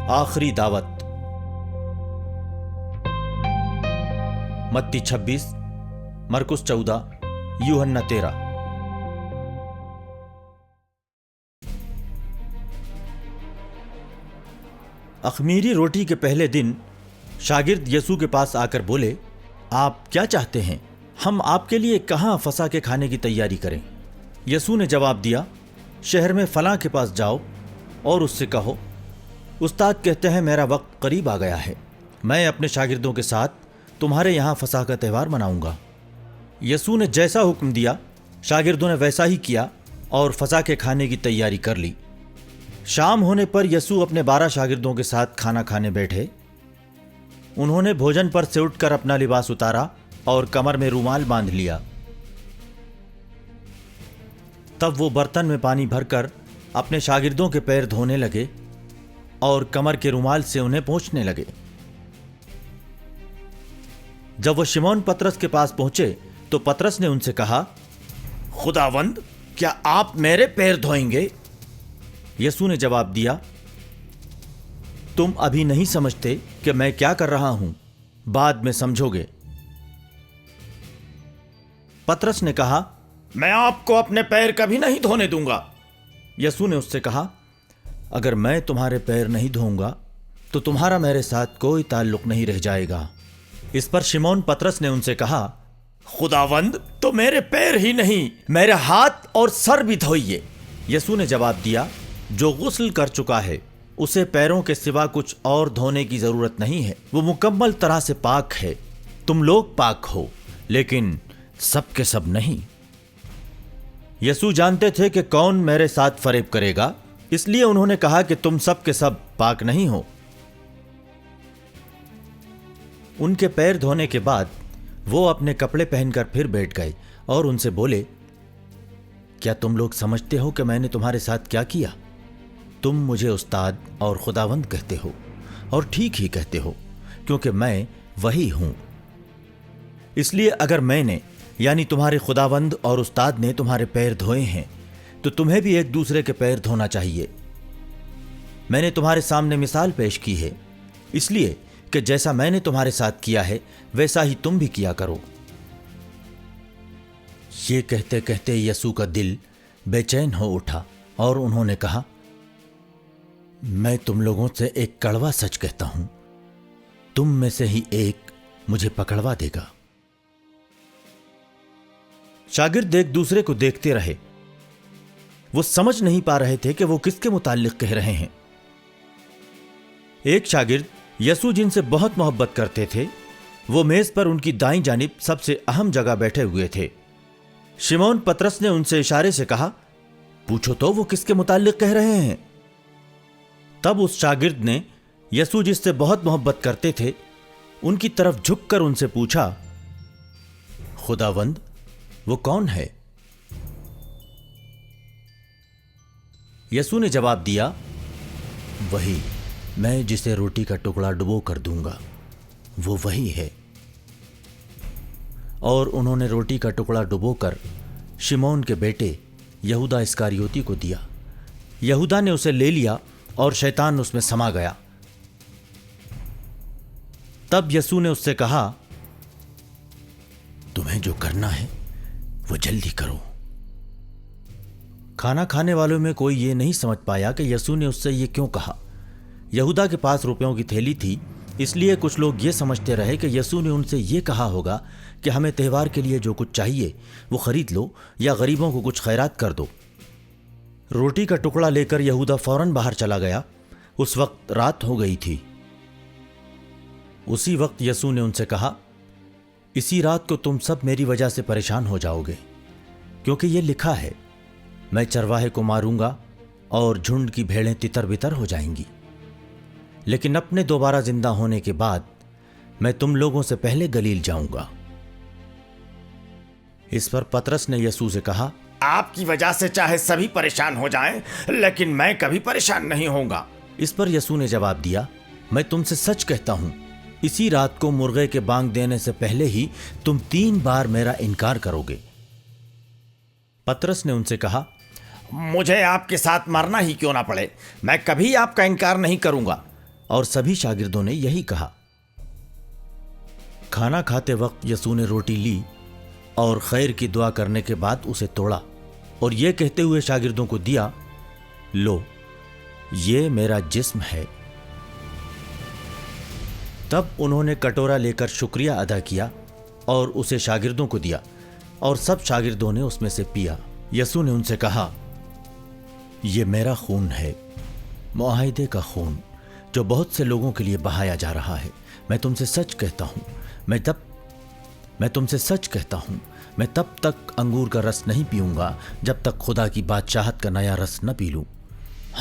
आखिरी दावत। मत्ती 26, मरकुस 14, यूहन्ना 13। अख़मीरी रोटी के पहले दिन शागिर्द यसू के पास आकर बोले, आप क्या चाहते हैं, हम आपके लिए कहाँ फसह के खाने की तैयारी करें? यसू ने जवाब दिया, शहर में फलां के पास जाओ और उससे कहो, उस्ताद कहते हैं मेरा वक्त करीब आ गया है, मैं अपने शागिर्दों के साथ तुम्हारे यहाँ फसह का त्यौहार मनाऊंगा। यसू ने जैसा हुक्म दिया शागिर्दों ने वैसा ही किया और फसह के खाने की तैयारी कर ली। शाम होने पर यसू अपने 12 शागिर्दों के साथ खाना खाने बैठे। उन्होंने भोजन पर से उठकर अपना लिबास उतारा और कमर में रूमाल बांध लिया। तब वो बर्तन में पानी भरकर अपने शागिर्दों के पैर धोने लगे और कमर के रूमाल से उन्हें पोंछने लगे। जब वो शिमोन पतरस के पास पहुंचे तो पतरस ने उनसे कहा, खुदावंद, क्या आप मेरे पैर धोएंगे? यसू ने जवाब दिया, तुम अभी नहीं समझते कि मैं क्या कर रहा हूं, बाद में समझोगे। पतरस ने कहा, मैं आपको अपने पैर कभी नहीं धोने दूंगा। यसू ने उससे कहा, अगर मैं तुम्हारे पैर नहीं धोऊंगा तो तुम्हारा मेरे साथ कोई ताल्लुक नहीं रह जाएगा। इस पर शिमोन पतरस ने उनसे कहा, खुदावंद, तो मेरे पैर ही नहीं, मेरे हाथ और सर भी धोइए। यसू ने जवाब दिया, जो गुस्ल कर चुका है उसे पैरों के सिवा कुछ और धोने की जरूरत नहीं है, वो मुकम्मल तरह से पाक है। तुम लोग पाक हो, लेकिन सब के सब नहीं। यसू जानते थे कि कौन मेरे साथ फरेब करेगा, इसलिए उन्होंने कहा कि तुम सब के सब पाक नहीं हो। उनके पैर धोने के बाद वो अपने कपड़े पहनकर फिर बैठ गए और उनसे बोले, क्या तुम लोग समझते हो कि मैंने तुम्हारे साथ क्या किया? तुम मुझे उस्ताद और खुदावंद कहते हो, और ठीक ही कहते हो, क्योंकि मैं वही हूं। इसलिए अगर मैंने यानी तुम्हारे खुदावंद और उस्ताद ने तुम्हारे पैर धोए हैं तो तुम्हें भी एक दूसरे के पैर धोना चाहिए। मैंने तुम्हारे सामने मिसाल पेश की है, इसलिए कि जैसा मैंने तुम्हारे साथ किया है वैसा ही तुम भी किया करो। ये कहते कहते यसू का दिल बेचैन हो उठा और उन्होंने कहा, मैं तुम लोगों से एक कड़वा सच कहता हूं, तुम में से ही एक मुझे पकड़वा देगा। शागिर्द एक दूसरे को देखते रहे। वो समझ नहीं पा रहे थे कि वो किसके मुताल्लिक कह रहे हैं। एक शागिर्द यसू जिनसे बहुत मोहब्बत करते थे, वो मेज पर उनकी दाईं जानिब सबसे अहम जगह बैठे हुए थे। शिमोन पतरस ने उनसे इशारे से कहा, पूछो तो वो किसके मुताल्लिक कह रहे हैं। तब उस शागिर्द ने यसू जिससे बहुत मोहब्बत करते थे उनकी तरफ झुककर उनसे पूछा, खुदावंद, वो कौन है? यसू ने जवाब दिया, वही, मैं जिसे रोटी का टुकड़ा डुबो कर दूंगा, वो वही है। और उन्होंने रोटी का टुकड़ा डुबोकर शिमोन के बेटे यहूदा इस्करियोती को दिया। यहूदा ने उसे ले लिया और शैतान उसमें समा गया। तब यसू ने उससे कहा, तुम्हें जो करना है वो जल्दी करो। खाना खाने वालों में कोई ये नहीं समझ पाया कि यसू ने उससे ये क्यों कहा। यहूदा के पास रुपयों की थैली थी, इसलिए कुछ लोग ये समझते रहे कि यसू ने उनसे ये कहा होगा कि हमें त्यौहार के लिए जो कुछ चाहिए वो खरीद लो या गरीबों को कुछ खैरात कर दो। रोटी का टुकड़ा लेकर यहूदा फौरन बाहर चला गया। उस वक्त रात हो गई थी। उसी वक्त यसू ने उनसे कहा, इसी रात को तुम सब मेरी वजह से परेशान हो जाओगे, क्योंकि ये लिखा है, मैं चरवाहे को मारूंगा और झुंड की भेड़ें तितर बितर हो जाएंगी। लेकिन अपने दोबारा जिंदा होने के बाद मैं तुम लोगों से पहले गलील जाऊंगा। इस पर पतरस ने यसू से कहा, आपकी वजह से चाहे सभी परेशान हो जाएं, लेकिन मैं कभी परेशान नहीं होऊंगा। इस पर यसू ने जवाब दिया, मैं तुमसे सच कहता हूं, इसी रात को मुर्गे के बांग देने से पहले ही तुम 3 बार मेरा इनकार करोगे। पतरस ने उनसे कहा, मुझे आपके साथ मरना ही क्यों ना पड़े, मैं कभी आपका इनकार नहीं करूंगा। اور سبھی شاگردوں نے یہی کہا۔ کھانا کھاتے وقت یسوع نے روٹی لی اور خیر کی دعا کرنے کے بعد اسے توڑا اور یہ کہتے ہوئے شاگردوں کو دیا، لو، یہ میرا جسم ہے۔ تب انہوں نے کٹورا لے کر شکریہ ادا کیا اور اسے شاگردوں کو دیا اور سب شاگردوں نے اس میں سے پیا۔ یسوع نے ان سے کہا، یہ میرا خون ہے، معاہدے کا خون، جو بہت سے لوگوں کے لیے بہایا جا رہا ہے۔ میں تم سے سچ کہتا ہوں، میں تب تک انگور کا رس نہیں پیوں گا جب تک خدا کی بادشاہت کا نیا رس نہ پی لوں۔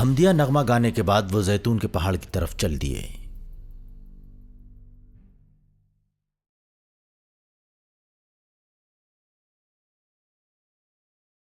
حمدیہ نغمہ گانے کے بعد وہ زیتون کے پہاڑ کی طرف چل دیے۔